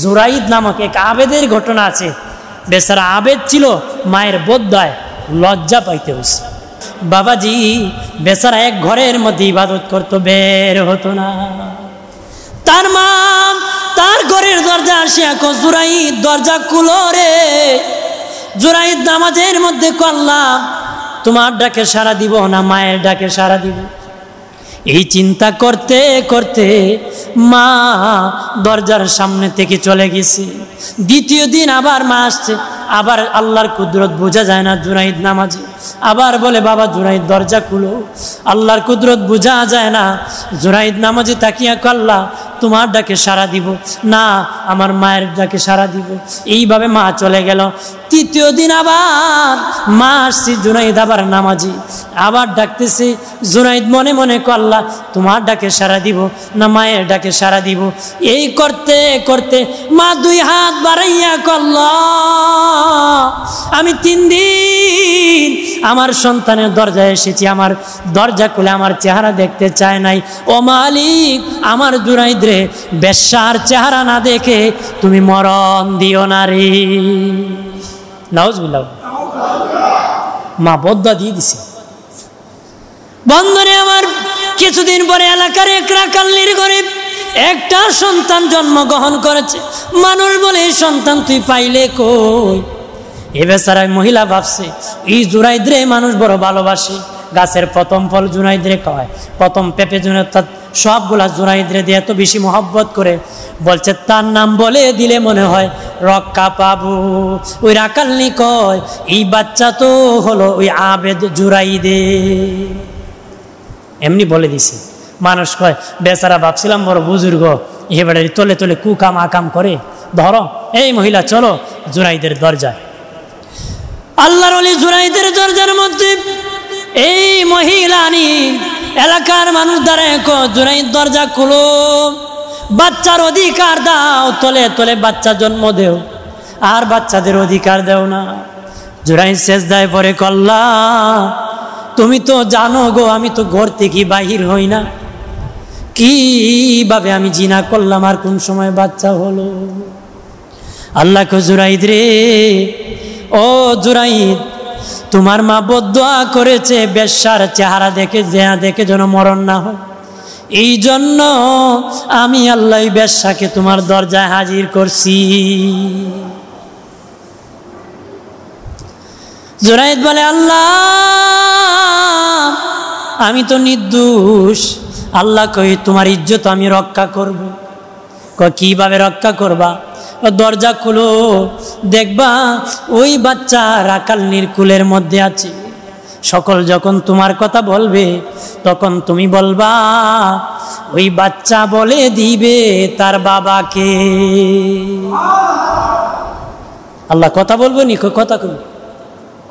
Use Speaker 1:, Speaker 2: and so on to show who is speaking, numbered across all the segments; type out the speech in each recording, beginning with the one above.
Speaker 1: জুরাইদ নামক এক আবেদের ঘটনা আছে। বেচারা আবেদ ছিল, মায়ের বদ্দয় লজ্জা পাইতে হয়েছে। বাবাজি বেচারা এক ঘরের মধ্যে ইবাদত করতো, বের হতো না। তার মা তার ঘরের দরজা আসিয়া কো, জুরাইদ দরজা খুলো রে। জুরাইদ নামাজের মধ্যে করলাম, তোমার ডাকে সাড়া দিব না মায়ের ডাকে সাড়া দিব। এই চিন্তা করতে করতে মা দরজার সামনে থেকে চলে গেছে। দ্বিতীয় দিন আবার মা আসছে, আবার আল্লাহর কুদরত বোঝা যায় না জুরাইদ নামাজে। আবার বলে, বাবা জুরাইদ দরজা খুলো। আল্লাহর কুদরত বোঝা যায় না। জুরাইদ নামাজে তাকিয়া করলা, তোমার ডাকে সাড়া দিব না আমার মায়ের ডাকে সাড়া দিব। এইভাবে মা চলে গেল। তৃতীয় দিন আবার মা আসছি, জুনাইদ আবার নামাজি, আবার ডাকতেছি। জুনাইদ মনে মনে করলা, তোমার ডাকে সাড়া দিব না মায়ের ডাকে সাড়া দিব। এই করতে করতে মা দুই হাত বাড়াইয়া করলা, আমি 3 দিন আমার সন্তানের দরজায় এসেছি, আমার দরজা খুলে আমার চেহারা দেখতে চায় নাই। ও মালিক, আমার জুনাইদ রে, বেশ্যার চেহারা না দেখে তুমি মরণ দিও না রে। নাউজুবিল্লাহ। মা বদ্দা দিয়ে দিছে। বন্ধুরে আমার, কিছুদিন পরে এলাকার এক রাকাল্লির গরিব একটা সন্তান জন্মগ্রহণ করেছে। মানুষ বলে, এই সন্তান তুই পাইলে কই? এ বেচারা মহিলা ভাবছে, এই জুরাইদ রে মানুষ বড় ভালোবাসে। গাছের প্রথম ফল জুনাইদ রে খাওয়ায়, প্রথম পেঁপে জুনাইদ, সবগুলা জুনাইদ রে দিয়ে এত বেশি মহব্বত করে বলছে, তার নাম বলে দিলে মনে হয় রক্ষা পাবো। ওই রাকাল্লি কয়, এই বাচ্চা তো হলো ওই আবেদ জুরাইদে। এমনি বলে দিছে। মানুষ কয়, বেচারা ভাবছিলাম বড় বুজুর্গ, এবারে তলে তলে কুকাম আকাম করে, ধরো এই মহিলা চলো জুরাইদের দরজায়। আল্লাহর ওলি জুরাইদের দরজার মধ্যে এই মহিলা নি এলাকার মানুষ দাঁড়ায়, জুরাইদ দরজা খুলো, বাচ্চার অধিকার দাও, তলে তলে বাচ্চা জন্ম দেও, আর বাচ্চাদের অধিকার দেও না। জুরাইদ সেজদায় পড়ে কল্লা, তুমি তো জানো গো, আমি তো ঘর থেকে বাহির হই না, কিভাবে আমি জিনা করলাম আর কোন সময় বাচ্চা হলো। আল্লাহ কো, জুরাইদ রে, ও জুরাইদ, তোমার মা বদদুয়া করেছে বেশ্যার চেহারা দেখে যেন মরণ না হয়। এই জন্য আমি আল্লাহ বেশ্যাকে তোমার দরজায় হাজির করছি। জুরাইদ বলে, আল্লাহ আমি তো নির্দোষ। আল্লাহ কই, তোমার ইজ্জত আমি রক্ষা করব। কিভাবে রক্ষা করবা? দরজা খুলো, দেখবা ওই বাচ্চা রাকাল্লির কুলের মধ্যে আছে। সকল যখন তোমার কথা বলবে, তখন তুমি বলবা ওই বাচ্চা বলে দিবে তার বাবাকে। আল্লাহ কথা বলবো নি? কথা কই,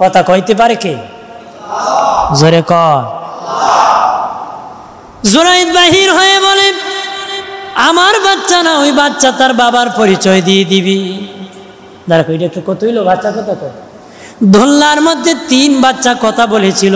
Speaker 1: কথা কইতে পারে কে? জোরে কর। জুরাইদ বাহির হয়ে বলে, আমার বাচ্চা না, ওই বাচ্চা তার বাবার পরিচয় দিয়ে দিবি। দাঁড়া, ওইটা একটু কত হইলো? বাচ্চা কথা কয়। ধোল্লার মধ্যে 3 বাচ্চা কথা বলেছিল,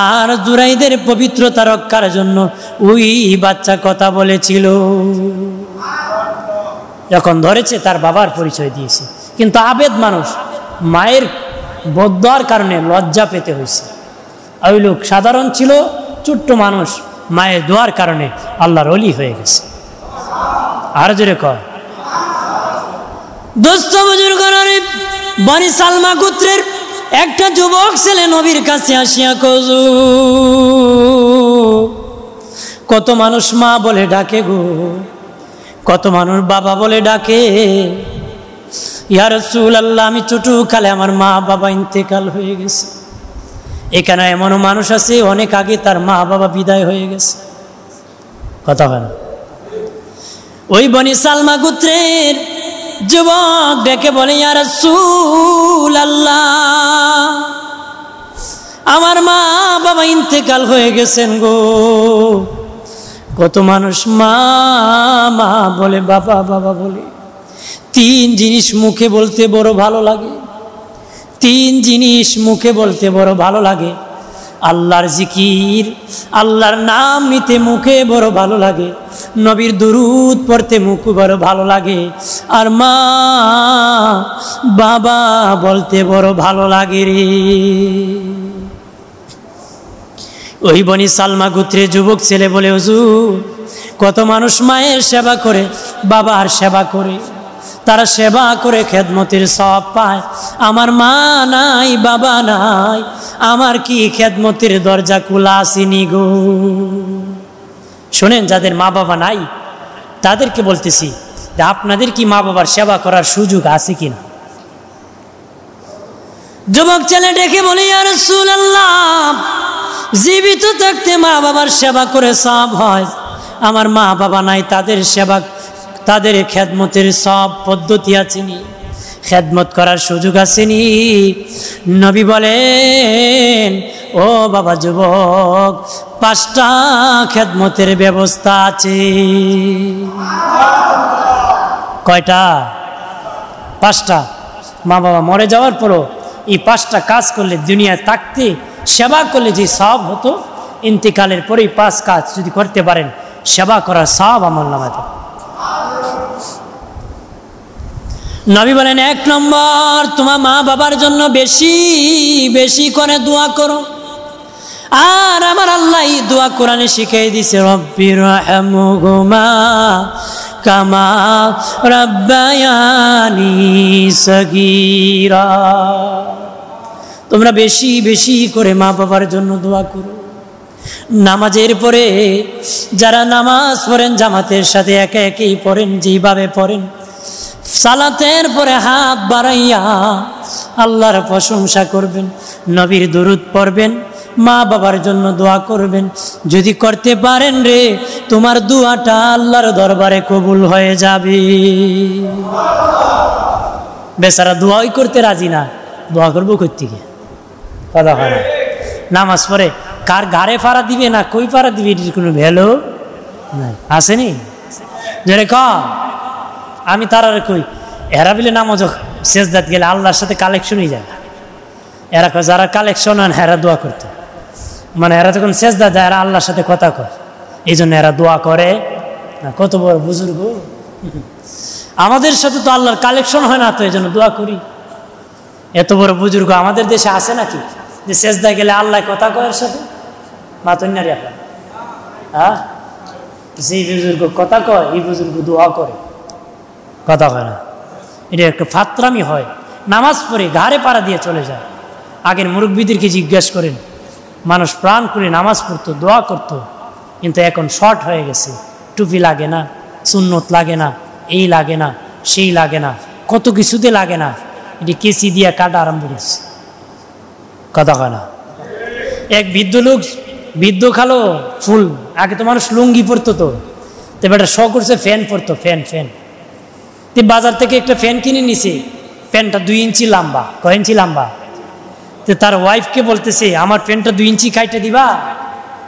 Speaker 1: আর জুরাইদের পবিত্রতা রক্ষার জন্য ওই বাচ্চা কথা বলেছিল। যখন ধরেছে তার বাবার পরিচয় দিয়েছে। কিন্তু আবেদ মানুষ, মায়ের বদদুয়ার কারণে লজ্জা পেতে হয়েছে। ওই লোক সাধারণ ছিল, ছোট্ট মানুষ, মায়ের দোয়ার কারণে আল্লাহর ওলি হয়ে গেছে। আর জোরে কয়। দোস্ত বুজুর্গ, বনি সালমা গোত্রের একটা যুবক ছেলে নবীর কাছে আসিয়া কজু, কত মানুষ মা বলে ডাকে গো, কত মানুষ বাবা বলে ডাকে। ইয়া রাসূলুল্লাহ, আমি ছোটকালে আমার মা বাবা ইন্তেকাল হয়ে গেছে। এখানে এমনও মানুষ আছে অনেক আগে তার মা বাবা বিদায় হয়ে গেছে। কথা হয় না? ওই বনি সালমা গোত্রের যুবক ডেকে বলে, ইয়া রাসূলুল্লাহ, আমার মা বাবা ইন্তেকাল হয়ে গেছেন গো। কত মানুষ মা মা বলে, বাবা বাবা বলে। 3 জিনিস মুখে বলতে বড় ভালো লাগে, 3 জিনিস মুখে বলতে বড় ভালো লাগে। আল্লাহর জিকির, আল্লাহর নাম নিতে মুখে বড় ভালো লাগে, নবীর দুরূদ পড়তে মুখ বড় ভালো লাগে, আর মা বাবা বলতে বড় ভালো লাগে রে। ওই বনি সালমা গোত্রের যুবক ছেলে বলে, হুজুর কত মানুষ মায়ের সেবা করে, বাবার সেবা করে, তারা সেবা করে খেদমতের সওয়াব পায়, আমার মা নাই বাবা নাই, আমার কি খেদমতের দরজা খোলা আসেনি গো? শোনেন, যাদের মা বাবা নাই তাদেরকে বলতেছি যে আপনাদের কি মা বাবার সেবা করার সুযোগ আছে কিনা? যুবক ছেলে ডেকে বলি, ইয়া রাসূলুল্লাহ, জীবিত থাকতে মা বাবার সেবা করে সওয়াব হয়, আমার মা বাবা নাই, তাদের সেবা, তাদের খেদমতের সব পদ্ধতি আছেনি, খেদমত করার সুযোগ আসেনি? নবী বলেন, ও বাবা যুবক, 5টা খেদমতের ব্যবস্থা আছে। কয়টা? 5টা। মা বাবা মরে যাওয়ার পরও এই 5টা কাজ করলে, দুনিয়ায় থাকতে সেবা করলে যে সওয়াব হতো, ইন্তেকালের পরে 5 কাজ যদি করতে পারেন, সেবা করার সওয়াব আমলনামায় থাকে। নবী বলেন, 1 নম্বর, তোমার মা বাবার জন্য বেশি বেশি করে দোয়া করো। আর আমার আল্লাহ এই দোয়া কোরআনে শিখিয়ে দিয়েছে, রব্বির রহমহুমা কামা রাব্বায়ানি সগীরা। তোমরা বেশি বেশি করে মা বাবার জন্য দোয়া করো। নামাজের পরে যারা নামাজ পড়েন জামাতের সাথে, একে একেই পড়েন, যেভাবে পড়েন, সালাতের পরে হাত বাড়াইয়া আল্লাহর প্রশংসা করবেন, নবীর দুরূদ পড়বেন, মা বাবার জন্য দোয়া করবেন। যদি করতে পারেন রে, তোমার দোয়াটা আল্লাহর দরবারে কবুল হয়ে যাবে। বেচারা দোয়াই করতে রাজি না, দোয়া করবো কই থেকে? কথা হয় না। নামাজ পড়ে কার ঘাড়ে ফাড়া দিবে না কই ফাড়া দিবে, এটির কোনো ভ্যালু নাই, আসেনি? জোরে ক। আমি তারা কই, এরা বিলে নামাজ সেজদাত গেলে আল্লাহর সাথে কালেকশনই যায়। এরা যারা কালেকশন আন, এরা দোয়া করতে, মানে এরা যখন সেজদা যায়, এরা আল্লাহর সাথে কথা কয়, এই জন্য এরা দোয়া করে না। কত বড় বুজুর্গ, আমাদের সাথে তো আল্লাহর কালেকশন হয় না, তো এই জন্য দোয়া করি। এত বড় বুজুর্গ আমাদের দেশে আছে নাকি, যে সেজদা গেলে আল্লাহ কথা কয়ের সাথে? মাতন্যারি আপনার, হ্যাঁ, যেই বুজুর্গ কথা কয়, এই বুজুর্গ দোয়া করে, কথা কয় না। এটা একটা ফাতরামি হয়। নামাজ পড়ে ঘাড়ে পাড়া দিয়ে চলে যায়। আগের মুরব্বীদেরকে জিজ্ঞেস করেন, মানুষ প্রাণ করে নামাজ পড়তো, দোয়া করতো, কিন্তু এখন শর্ট হয়ে গেছে। টুপি লাগে না, সুন্নত লাগে না, এই লাগে না, সেই লাগে না, কত কিছুতে লাগে না, এটি কেসি দিয়া কাটা আরম্ভ করছে, কথা কয় না। এক বৃদ্ধ লোক, বৃদ্ধ খালো ফুল, আগে তো মানুষ লুঙ্গি পরতো, তো বেটা শখ করছে ফ্যান পরতো, ফ্যান ফ্যান। তুই বাজার থেকে একটা ফ্যান কিনে নিছে, ফ্যানটা 2 ইঞ্চি লম্বা। কয় ইঞ্চি লম্বা? তো তার ওয়াইফকে বলতেছে, আমার ফ্যানটা 2 ইঞ্চি কাইটে দিবা।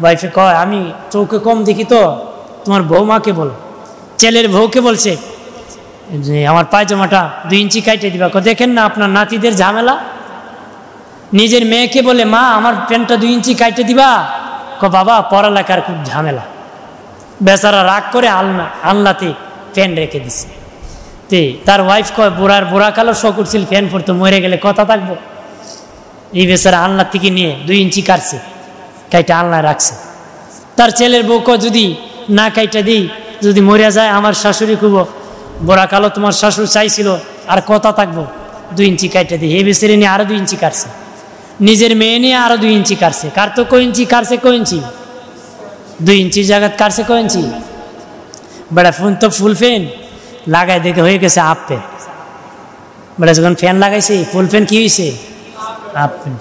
Speaker 1: ওয়াইফে কয়, আমি চৌকে কম দেখি তো, তোমার বৌমাকে বলো। ছেলের বউকে বলছে যে আমার পায়জামাটা 2 ইঞ্চি কাইটে দিবা। দেখেন না আপনার নাতিদের ঝামেলা। নিজের মেয়েকে বলে, মা আমার প্যান্টটা 2 ইঞ্চি কাইটে দিবা। বাবা পড়ালেখার খুব ঝামেলা। বেচারা রাগ করে আলনাতে ফ্যান রেখে দিছে। তে তার ওয়াইফ কয়, বুড়া কালো শখ করছিল ফ্যান পড়তো, মরে গেলে কথা থাকবো। এই বেচারা আলনা থেকে নিয়ে 2 ইঞ্চি কাটছে, কাইটা আলনায় রাখছে। তার ছেলের বউ কয়, যদি না কাইটা দিই, যদি মরে যায়, আমার শাশুড়ি খুব বুড়া কালো, তোমার শাশুড়ি চাইছিল, আর কথা থাকবো, 2 ইঞ্চি কাইটা দিই। এই বেচারে নিয়ে আরো 2 ইঞ্চি কাটছে। নিজের মেয়ে নিয়ে আরো 2 ইঞ্চি কাটছে। কার তো কয় ইঞ্চি কাটছে, কয় ইঞ্চি? 2 ইঞ্চির জায়গা কাটছে কয় ইঞ্চি? বেড়া ফোন তো ফুল ফ্যান লাগাই দেখে হয়ে গেছে হাফ প্যান্ট। বেড়া যখন ফ্যান লাগাইছে, ফুল ফ্যান কি হয়েছে? Half pant.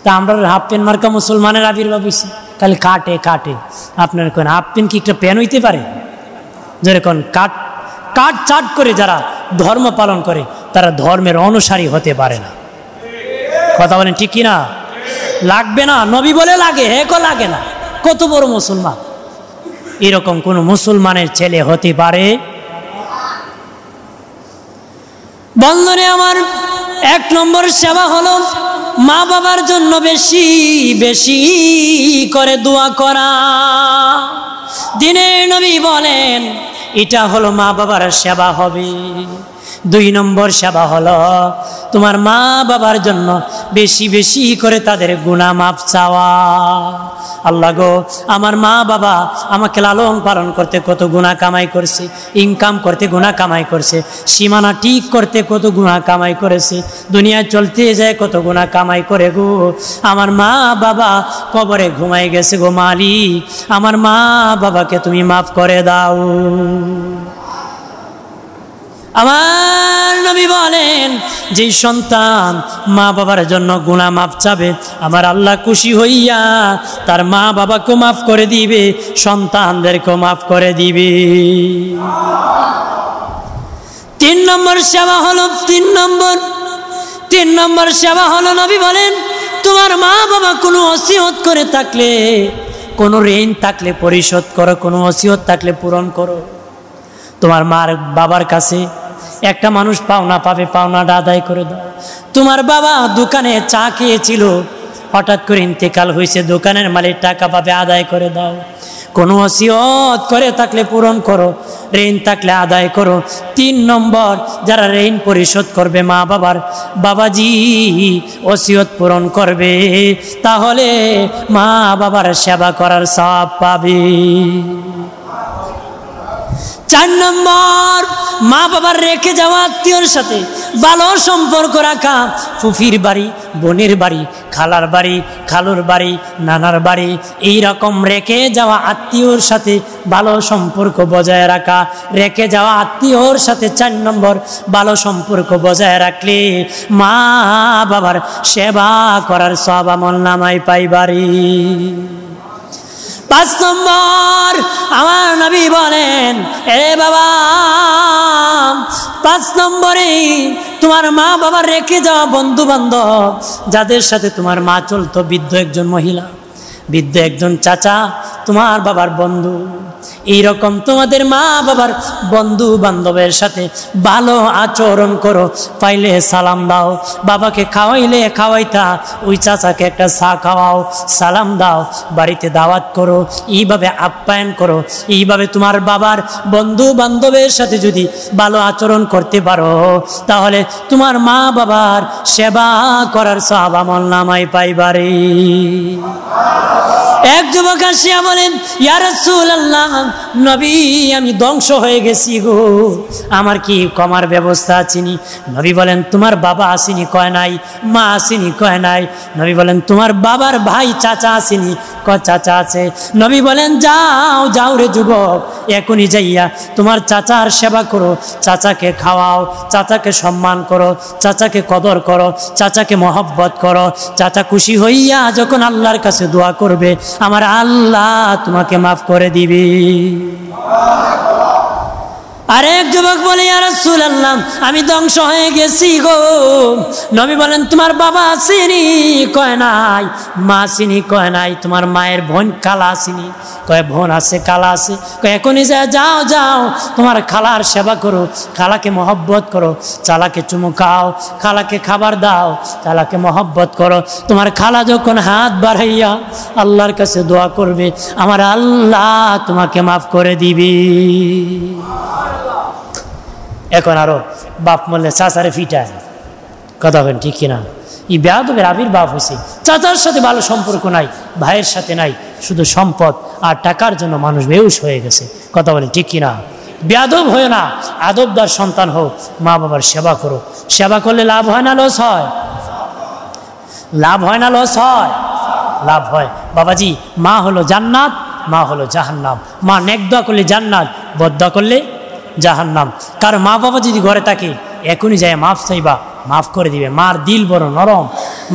Speaker 1: তা আমরা হাফ প্যান্ট মার্কা মুসলমানের আবির্ভাব হয়েছে, খালি কাটে কাটে। আপনার কোন হাফ প্যান্ট কি একটা প্যান হইতে পারে? যেরকম কাট চাট করে যারা ধর্ম পালন করে, তারা ধর্মের অনুসারী হতে পারে না। কথা বলেন ঠিক কিনা? লাগবে না, নবী বলে লাগে, হেকো লাগে না। কত বড় মুসলমান, এরকম কোন মুসলমানের ছেলে হতে পারে? বন্ধনে আমার 1 নম্বর সেবা হলো মা বাবার জন্য বেশি বেশি করে দোয়া করা। দিনের নবী বলেন এটা হলো মা বাবার সেবা হবে। 2 নম্বর সেবা হলো তোমার মা বাবার জন্য বেশি বেশি করে তাদের গুনাহ মাফ চাওয়া। আল্লাহ গো, আমার মা বাবা আমাকে লালন পালন করতে কত গুনাহ কামাই করছে, ইনকাম করতে গুনাহ কামাই করছে, সীমানা ঠিক করতে কত গুনাহ কামাই করেছে, দুনিয়া চলতে যায় কত গুনাহ কামাই করে গো। আমার মা বাবা কবরে ঘুমাই গেছে গো মালিক, আমার মা বাবাকে তুমি মাফ করে দাও। আমার নবী বলেন যে সন্তান মা বাবার জন্য গুনাহ মাফ চাবে, আমার আল্লাহ খুশি হইয়া তার মা বাবাকে মাফ করে দিবে, সন্তানদেরকে মাফ করে দিবে। 3 নম্বর সেবা হলো 3 নম্বর সেবা হলো নবী বলেন তোমার মা বাবা কোনো ওসিয়ত করে থাকলে, কোনো ঋণ থাকলে পরিশোধ করো, কোনো ওসিয়ত থাকলে পূরণ করো। তোমার মার বাবার কাছে একটা মানুষ পাওনা পাবে, পাওনাটা আদায় করে দাও। তোমার বাবা দোকানে চা খেয়েছিল, হঠাৎ করে ইন্তেকাল হয়েছে, দোকানের মালিক টাকা পাবে, আদায় করে দাও। কোনো ওসিয়ত করে থাকলে পূরণ করো, ঋণ থাকলে আদায় করো। 3 নম্বর যারা ঋণ পরিশোধ করবে মা বাবার, বাবাজি ওসিয়ত পূরণ করবে, তাহলে মা বাবার সেবা করার সওয়াব পাবে। 4 নম্বর মা বাবার রেখে যাওয়া আত্মীয়র সাথে ভালো সম্পর্ক রাখা। ফুফির বাড়ি, বোনের বাড়ি, খালার বাড়ি, খালুর বাড়ি, নানার বাড়ি, এই রকম রেখে যাওয়া আত্মীয়র সাথে ভালো সম্পর্ক বজায় রাখা। রেখে যাওয়া আত্মীয়র সাথে 4 নম্বর ভালো সম্পর্ক বজায় রাখলে মা বাবার সেবা করার সওয়াব আমলনামায় পাইবারি। 5 নম্বর আমার নবী বলেন এ বাবা, 5 নম্বরে তোমার মা বাবার রেখে যাওয়া বন্ধু বান্ধব, যাদের সাথে তোমার মা চলতো, বৃদ্ধ একজন মহিলা, বৃদ্ধ একজন চাচা, তোমার বাবার বন্ধু, এইরকম তোমাদের মা বাবার বন্ধু বান্ধবের সাথে ভালো আচরণ করো। পাইলে সালাম দাও, বাবাকে খাওয়াইলে খাওয়াইতা, ওই চাচাকে একটা চা খাওয়াও, সালাম দাও, বাড়িতে দাওয়াত করো, এইভাবে আপ্যায়ন করো। এইভাবে তোমার বাবার বন্ধু বান্ধবের সাথে যদি ভালো আচরণ করতে পারো, তাহলে তোমার মা বাবার সেবা করার সওয়াব আমলনামায় পাইবারে। এক যুবক আসিয়া বলেন ইয়া রাসূলুল্লাহ, নবী আমি ধ্বংস হয়ে গেছি গো, আমার কি কমার ব্যবস্থা আছেনি? নবী বলেন তোমার বাবা আসেনি? কয় নাই। মা আসেনি? কয় নাই। নবী বলেন তোমার বাবার ভাই চাচা আসেনি? কয় চাচা আছে। নবী বলেন যাও যাও রে যুবক, এখনই যাইয়া তোমার চাচার সেবা করো, চাচাকে খাওয়াও, চাচাকে সম্মান করো, চাচাকে কদর করো, চাচাকে মহব্বত করো। চাচা খুশি হইয়া যখন আল্লাহর কাছে দোয়া করবে, আমার আল্লাহ তোমাকে মাফ করে দিবে। আরেক যুবক বলে ইয়া রাসূলুল্লাহ আমি ধ্বংস হয়ে গেছি গো। নবী বলেন তোমার বাবা আসেনি? কয় নাই। মা আসেনি? কয় নাই। তোমার মায়ের বোন খালা আসেনি? কয় বোন আছে, খালা আছে। কয় এখনই যাও যাও তোমার খালার সেবা করো, খালাকে মহব্বত করো, চালাকে চুমু খাও, খালাকে খাবার দাও, চালাকে মহব্বত করো। তোমার খালা যখন হাত বাড়াইয়া আল্লাহর কাছে দোয়া করবে, আমার আল্লাহ তোমাকে মাফ করে দিবে। এখন আরো বাপ মরলে চাচারে ফিটায়, কথা বলেন ঠিক কিনা? এই বেয়াদবের আবির্ভাব হয়েছে। চাচার সাথে ভালো সম্পর্ক নাই, ভাইয়ের সাথে নাই, শুধু সম্পদ আর টাকার জন্য মানুষ বেহুশ হয়ে গেছে, কথা বলেন ঠিক কিনা? বেয়াদব হয় না, আদবদার সন্তান হোক, মা বাবার সেবা করো। সেবা করলে লাভ হয় না লস হয়? লাভ হয় না লস হয়? লাভ হয়। বাবাজি মা হলো জান্নাত, মা হলো জাহান্নাম। মা নেক দোয়া করলে জান্নাত, বদ দোয়া করলে জাহান্নাম। কারণ মা বাবা যদি ঘরে থাকে এখনই যায় মাফ চাইবা, মাফ করে দিবে। মার দিল বড় নরম,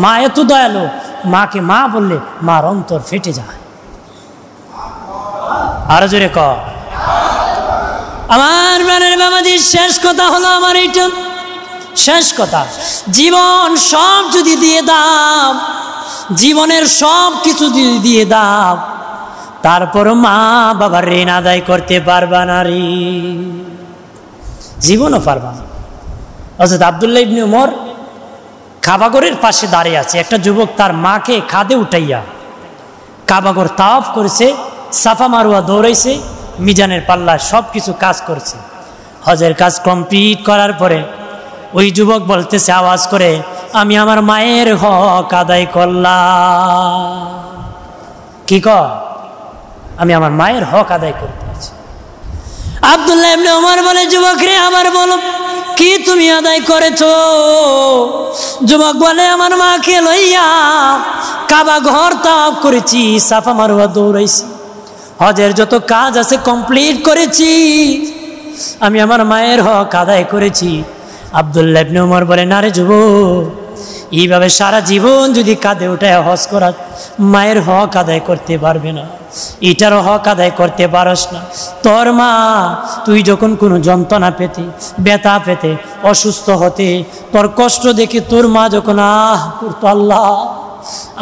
Speaker 1: মা এত দয়ালু, মাকে মা বললে মার অন্তর ফেটে যায়। আরো জোরে ক। আমার প্রাণের বাবাজি শেষ কথা হলো আমার এইটা, শেষ কথা, জীবন সব যদি দিয়ে দাও, জীবনের সব কিছু যদি দিয়ে দাও, তারপর মা বাবার ঋণ আদায় করতে পারবা না রে, জীবনও পারবা না। হযরত আব্দুল্লাহ ইবনে উমর কাবাগরের পাশে দাঁড়িয়ে আছে। একটা যুবক তার মাকে কাঁধে উঠাইয়া কাবাগর তাওয়াফ করেছে, সাফা মারুয়া দৌড়াইছে, মিজানের পাল্লা সব কিছু কাজ করছে। হজের কাজ কমপ্লিট করার পরে ওই যুবক বলতেছে আওয়াজ করে, আমি আমার মায়ের হক আদায় করলাম। কি কর? আমি আমার মায়ের হক আদায় করতে আছি। আব্দুল্লাহ ইবনে ওমর বলে, যুবক রে, আমার বলো কি তুমি আদায় করেছো? যুবক বলে, আমার মাকে লইয়া কাবা ঘর তাওয়াফ করেছি, সাফা মারওয়া দৌড়াইছি, হজের যত কাজ আছে কমপ্লিট করেছি, আমি আমার মায়ের হক আদায় করেছি। আব্দুল্লাহ ইবনে ওমর বলে, না রে যুবক, এইভাবে সারা জীবন যদি কাঁধে উঠায় হজ করা, মায়ের হক আদায় করতে পারবে না, এটারও হক আদায় করতে পারস না। তোর মা, তুই যখন কোনো যন্ত্রণা পেতে, ব্যথা পেতে, অসুস্থ হতে, তোর কষ্ট দেখে তোর মা যখন আহ করতো, আল্লাহ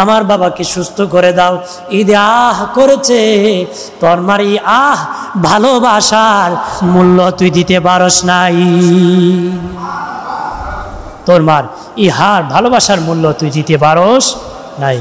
Speaker 1: আমার বাবাকে সুস্থ করে দাও, ঈদে আহ করেছে, তোর মার এই আহ ভালোবাসার মূল্য তুই দিতে পারস নাই। তোর মার এই হার ভালোবাসার মূল্য তুই দিতে পারস নাই।